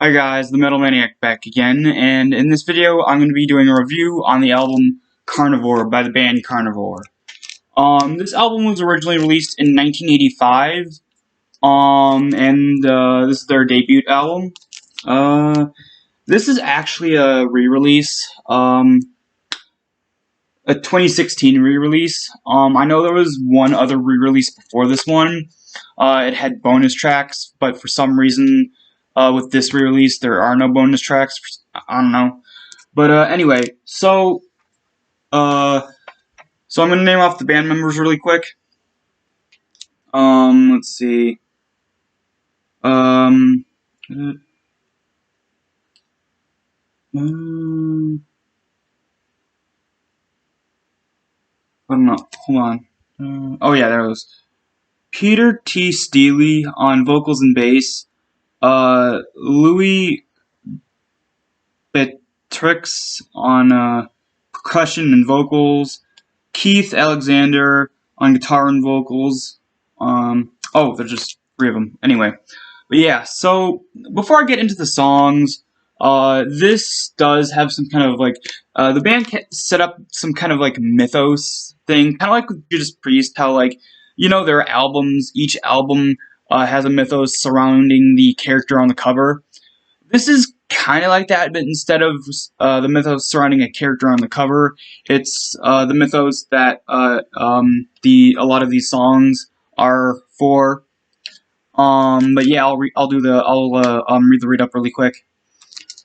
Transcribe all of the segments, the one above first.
Hi guys, the Metal Maniac back again, and in this video I'm going to be doing a review on the album Carnivore by the band Carnivore. This album was originally released in 1985, and this is their debut album. This is actually a re-release, a 2016 re-release. I know there was one other re-release before this one. It had bonus tracks, but for some reason, with this re-release, there are no bonus tracks. I don't know. But anyway, so I'm gonna name off the band members really quick. Let's see. I don't know. Hold on. Oh yeah, there it was. Peter T. Steele on vocals and bass. Louis Betrix on percussion and vocals. Keith Alexander on guitar and vocals. Oh, there's just 3 of them. Anyway, but yeah. So before I get into the songs, this does have some kind of like the band set up some kind of like mythos thing, kind of like with Judas Priest, how like their albums, each album has a mythos surrounding the character on the cover. This is kind of like that, but instead of the mythos surrounding a character on the cover, it's the mythos that a lot of these songs are for. But yeah, I'll read the read up really quick.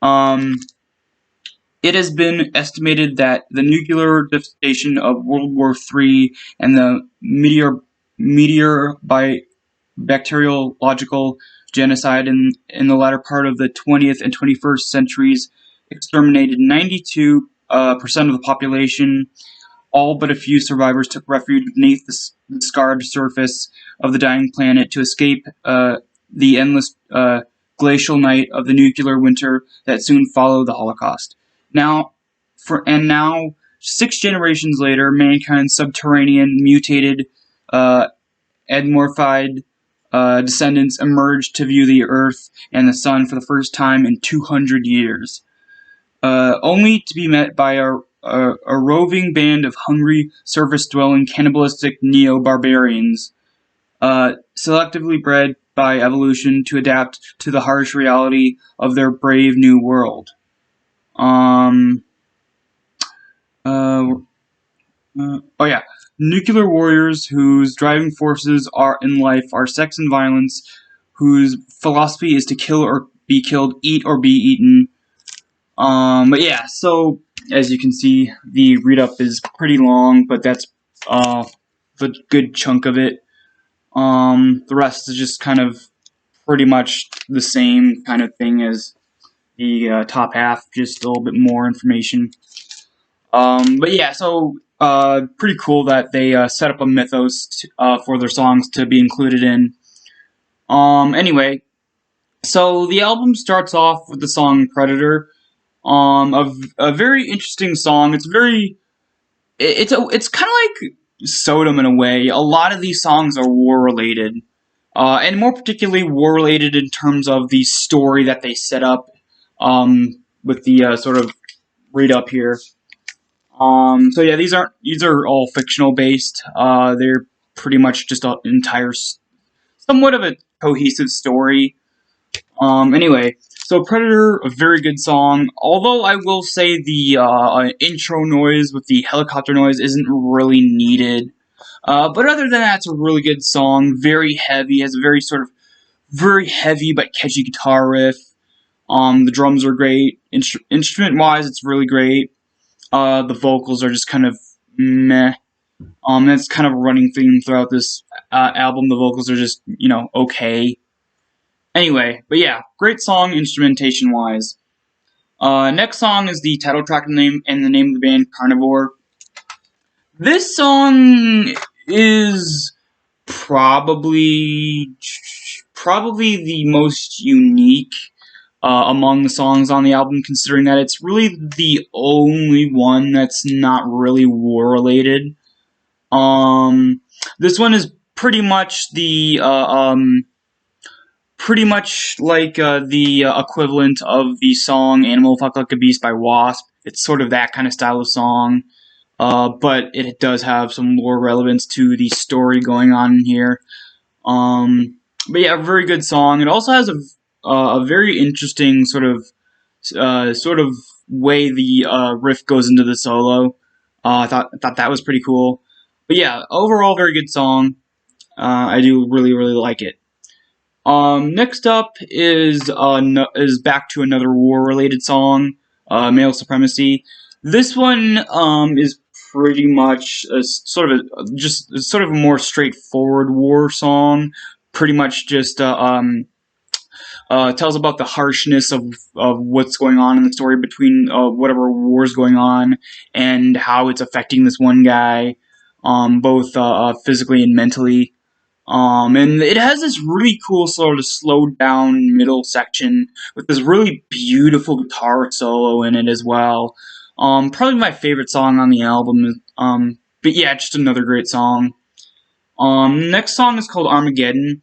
It has been estimated that the nuclear devastation of World War III and the bacteriological genocide in the latter part of the 20th and 21st centuries exterminated 92% of the population. All but a few survivors took refuge beneath the scarred surface of the dying planet to escape the endless glacial night of the nuclear winter that soon followed the Holocaust. Now, 6 generations later, mankind's subterranean, mutated, admorphied descendants emerged to view the Earth and the Sun for the first time in 200 years, only to be met by a roving band of hungry, surface-dwelling, cannibalistic neo-barbarians, selectively bred by evolution to adapt to the harsh reality of their brave new world. Nuclear warriors whose driving forces in life are sex and violence, whose philosophy is to kill or be killed, eat or be eaten. But yeah, so as you can see, the read-up is pretty long, but that's the good chunk of it. The rest is just kind of pretty much the same kind of thing as the top half, just a little bit more information. But yeah, so pretty cool that they set up a mythos for their songs to be included in. Anyway, so the album starts off with the song Predator. A very interesting song. It's kind of like Sodom in a way. A lot of these songs are war related, and more particularly war related in terms of the story that they set up with the sort of read up here. So yeah, these are all fictional based. They're pretty much just an entire, somewhat of a cohesive story. Anyway, so Predator, a very good song. Although I will say the intro noise with the helicopter noise isn't really needed. But other than that, it's a really good song. Very heavy, has a very heavy but catchy guitar riff. The drums are great. Instrument-wise, it's really great. The vocals are just kind of meh. That's kind of a running theme throughout this album. The vocals are just, okay. Anyway, but yeah, great song instrumentation-wise. Next song is the title track name and the name of the band, Carnivore. This song is probably the most unique among the songs on the album, considering that it's really the only one that's not really war-related. This one is pretty much the pretty much like the equivalent of the song "Animal Fuck Like a Beast" by Wasp. It's sort of that kind of style of song, but it does have some lore relevance to the story going on here. But yeah, a very good song. It also has a very interesting sort of way the riff goes into the solo. I thought that was pretty cool. But yeah, overall, very good song. I do really like it. Next up is back to another war-related song, "Male Supremacy." This one is pretty much a sort of a more straightforward war song. Pretty much just tells about the harshness of what's going on in the story between whatever war is going on and how it's affecting this one guy, both physically and mentally. And it has this really cool sort of slowed down middle section with this really beautiful guitar solo in it as well. Probably my favorite song on the album. But yeah, just another great song. Next song is called Armageddon.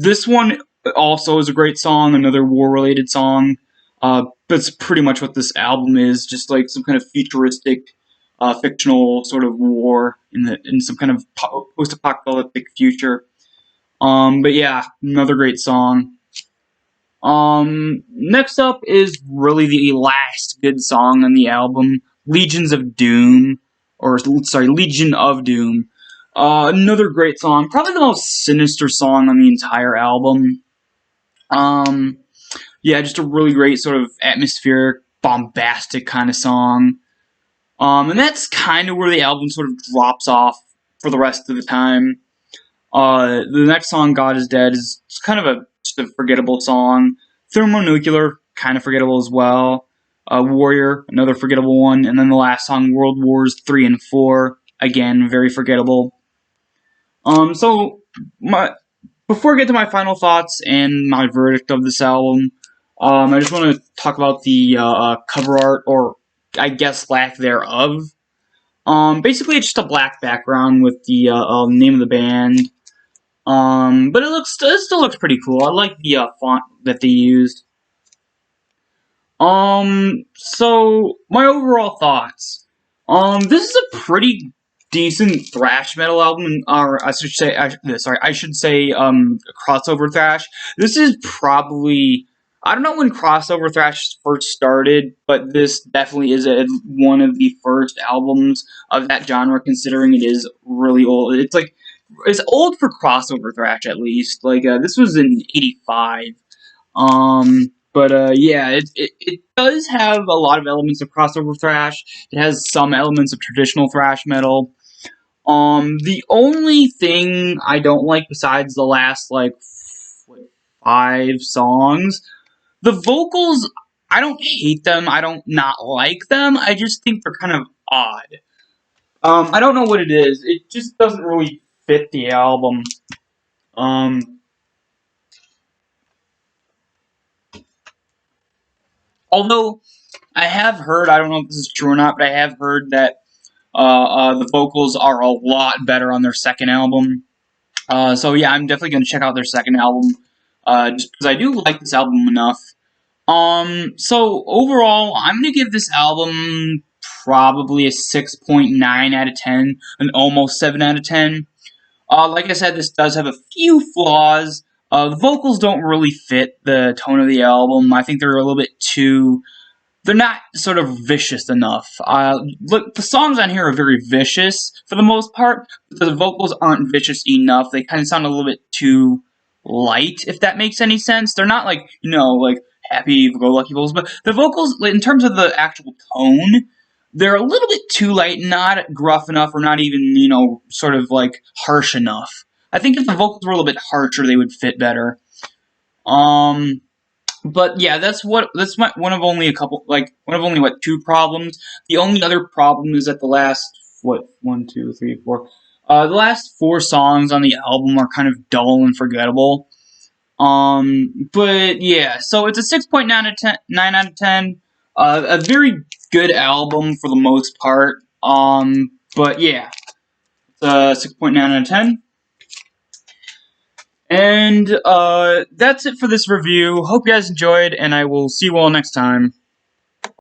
This one also is a great song, another war-related song. That's pretty much what this album is, just like some kind of futuristic, fictional sort of war in some kind of post-apocalyptic future. But yeah, another great song. Next up is really the last good song on the album, Legions of Doom, or sorry, Legion of Doom. Another great song, probably the most sinister song on the entire album. Yeah, just a really great sort of atmospheric, bombastic kind of song. And that's kind of where the album sort of drops off for the rest of the time. The next song, God is Dead, is kind of just a forgettable song. Thermonuclear, kind of forgettable as well. Warrior, another forgettable one. And then the last song, World Wars 3 and 4, again, very forgettable. So, before I get to my final thoughts and my verdict of this album, I just want to talk about the cover art, or I guess lack thereof. Basically, it's just a black background with the name of the band. But it still looks pretty cool. I like the font that they used. So my overall thoughts. This is a pretty decent thrash metal album, or I should say, crossover thrash. This is probably, I don't know when crossover thrash first started, but this definitely is one of the first albums of that genre, considering it is really old. It's old for crossover thrash, at least. This was in '85. But yeah, it does have a lot of elements of crossover thrash. It has some elements of traditional thrash metal. The only thing I don't like, besides the last, 5 songs, the vocals, I don't hate them, I don't not like them, I just think they're kind of odd. I don't know what it is, it just doesn't really fit the album. Although, I have heard, I don't know if this is true or not, but I have heard that the vocals are a lot better on their second album. So yeah, I'm definitely going to check out their second album, just because I do like this album enough. So overall, I'm going to give this album probably a 6.9 out of 10, an almost 7 out of 10. Like I said, this does have a few flaws. The vocals don't really fit the tone of the album. I think they're a little bit too... They're not sort of vicious enough. Look, the songs on here are very vicious for the most part, but the vocals aren't vicious enough. They kind of sound a little bit too light, if that makes any sense. They're not like happy-go-lucky vocals, but the vocals, in terms of the actual tone, they're a little bit too light, not gruff enough, or not even, sort of harsh enough. I think if the vocals were a little bit harsher, they would fit better. But yeah, one of only two problems. The only other problem is that the last, the last 4 songs on the album are kind of dull and forgettable. But yeah, so it's a 6.9 out of 10, 9 out of 10. A very good album for the most part. But yeah, it's a 6.9 out of 10. And that's it for this review. Hope you guys enjoyed, and I will see you all next time.